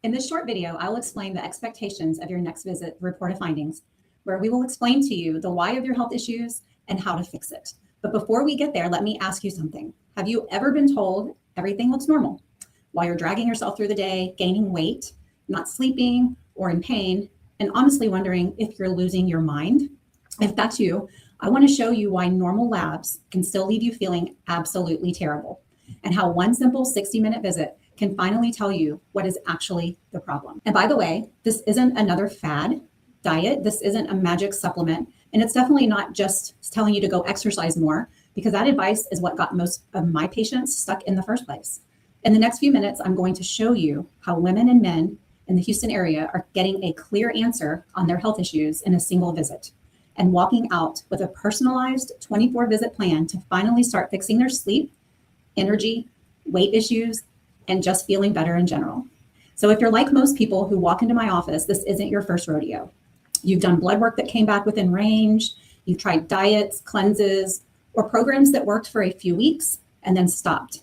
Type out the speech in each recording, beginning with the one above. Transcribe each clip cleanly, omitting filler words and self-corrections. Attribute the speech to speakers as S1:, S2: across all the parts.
S1: In this short video, I'll explain the expectations of your next visit report of findings, where we will explain to you the why of your health issues and how to fix it. But before we get there, let me ask you something. Have you ever been told everything looks normal while you're dragging yourself through the day, gaining weight, not sleeping, or in pain, and honestly wondering if you're losing your mind? If that's you, I want to show you why normal labs can still leave you feeling absolutely terrible, and how one simple 60-minute visit can finally tell you what is actually the problem. And by the way, this isn't another fad diet. This isn't a magic supplement. And it's definitely not just telling you to go exercise more, because that advice is what got most of my patients stuck in the first place. In the next few minutes, I'm going to show you how women and men in the Houston area are getting a clear answer on their health issues in a single visit and walking out with a personalized 24-visit plan to finally start fixing their sleep, energy, weight issues, and just feeling better in general. So if you're like most people who walk into my office, this isn't your first rodeo. You've done blood work that came back within range, you've tried diets, cleanses, or programs that worked for a few weeks and then stopped.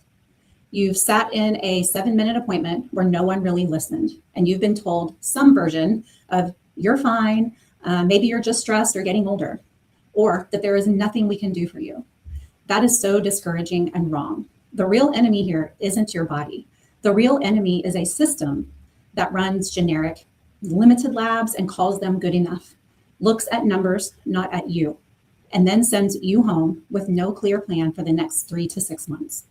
S1: You've sat in a 7-minute appointment where no one really listened, and you've been told some version of you're fine, maybe you're just stressed or getting older, or that there is nothing we can do for you. That is so discouraging and wrong. The real enemy here isn't your body. The real enemy is a system that runs generic, limited labs and calls them good enough, looks at numbers, not at you, and then sends you home with no clear plan for the next 3 to 6 months.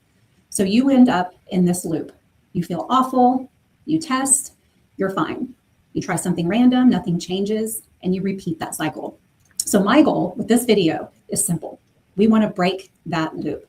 S1: So you end up in this loop. You feel awful, you test, you're fine. You try something random, nothing changes, and you repeat that cycle. So my goal with this video is simple. We want to break that loop.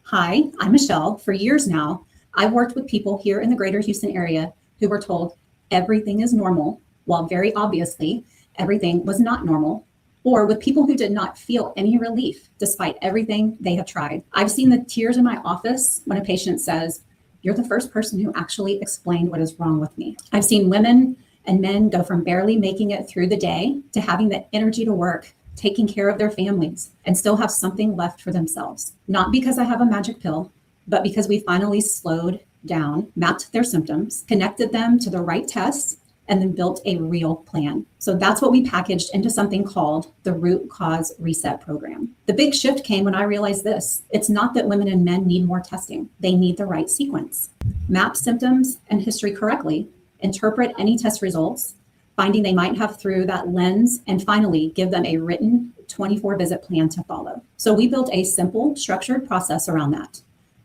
S1: Hi, I'm Mechelle. For years now, I've worked with people here in the greater Houston area who were told everything is normal, while very obviously everything was not normal, or with people who did not feel any relief despite everything they have tried. I've seen the tears in my office when a patient says, "You're the first person who actually explained what is wrong with me." I've seen women and men go from barely making it through the day to having the energy to work, taking care of their families, and still have something left for themselves. Not because I have a magic pill, but because we finally slowed down, mapped their symptoms, connected them to the right tests, and then built a real plan. So that's what we packaged into something called the Root Cause Reset Program. The big shift came when I realized this. It's not that women and men need more testing. They need the right sequence. Map symptoms and history correctly, interpret any test results, finding they might have through that lens, and finally give them a written 24-visit plan to follow. So we built a simple, structured process around that.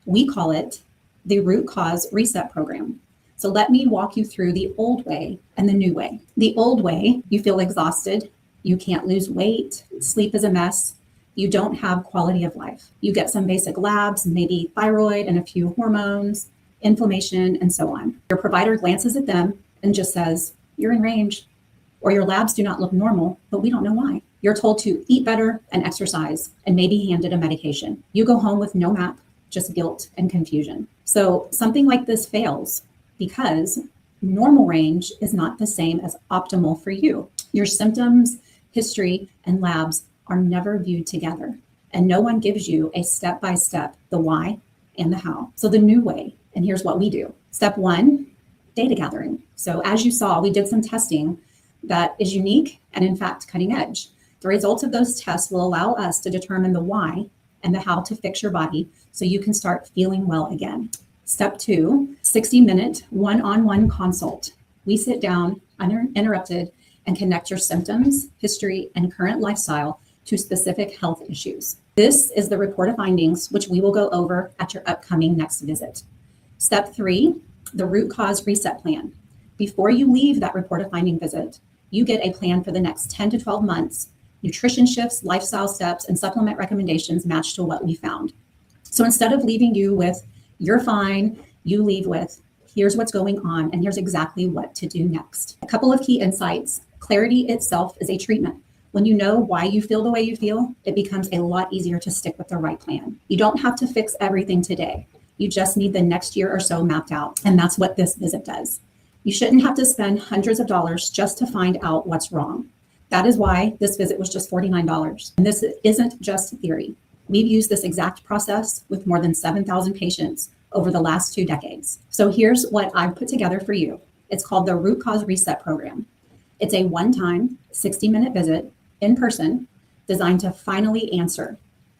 S1: We call it the Root Cause Reset Program. So let me walk you through the old way and the new way. The old way, you feel exhausted, you can't lose weight, sleep is a mess, you don't have quality of life. You get some basic labs, maybe thyroid and a few hormones, inflammation, and so on. Your provider glances at them and just says, "You're in range," or "Your labs do not look normal, but we don't know why." You're told to eat better and exercise, and maybe handed a medication. You go home with no map, just guilt and confusion. So something like this fails because normal range is not the same as optimal for you. Your symptoms, history, and labs are never viewed together, and no one gives you a step-by-step, the why and the how. So the new way, and here's what we do. Step 1, data gathering. So as you saw, we did some testing that is unique and in fact cutting edge. The results of those tests will allow us to determine the why and the how to fix your body so you can start feeling well again. Step 2, 60-minute one-on-one consult. We sit down uninterrupted and connect your symptoms, history, and current lifestyle to specific health issues. This is the report of findings, which we will go over at your upcoming next visit. Step 3, the Root Cause Reset Plan. Before you leave that report of finding visit, you get a plan for the next 10 to 12 months, nutrition shifts, lifestyle steps, and supplement recommendations matched to what we found. So instead of leaving you with, "You're fine," you leave with, "Here's what's going on, and here's exactly what to do next." A couple of key insights. Clarity itself is a treatment. When you know why you feel the way you feel, it becomes a lot easier to stick with the right plan. You don't have to fix everything today. You just need the next year or so mapped out, and that's what this visit does. You shouldn't have to spend hundreds of dollars just to find out what's wrong. That is why this visit was just $49. And this isn't just theory. We've used this exact process with more than 7,000 patients over the last 2 decades. So here's what I've put together for you. It's called the Root Cause Reset Program. It's a one-time 60-minute visit in person designed to finally answer,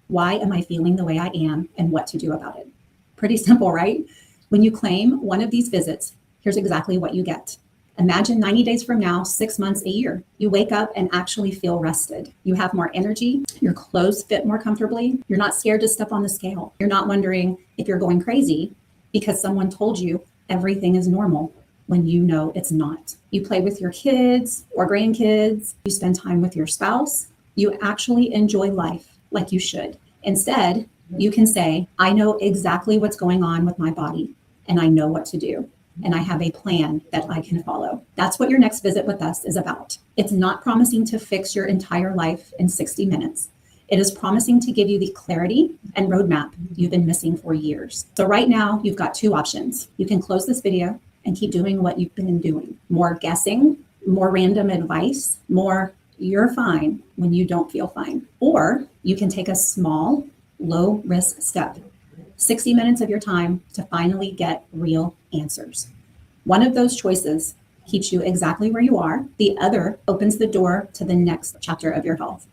S1: why am I feeling the way I am and what to do about it? Pretty simple, right? When you claim one of these visits, here's exactly what you get. Imagine 90 days from now, 6 months, a year. You wake up and actually feel rested. You have more energy. Your clothes fit more comfortably. You're not scared to step on the scale. You're not wondering if you're going crazy because someone told you everything is normal when you know it's not. You play with your kids or grandkids. You spend time with your spouse. You actually enjoy life like you should. Instead, you can say, I know exactly what's going on with my body and I know what to do. And I have a plan that I can follow. That's what your next visit with us is about. It's not promising to fix your entire life in 60 minutes. It is promising to give you the clarity and roadmap you've been missing for years. So right now, you've got two options. You can close this video and keep doing what you've been doing. More guessing, more random advice, more you're fine when you don't feel fine. Or you can take a small, low-risk step. 60 minutes of your time to finally get real answers. One of those choices keeps you exactly where you are. The other opens the door to the next chapter of your health.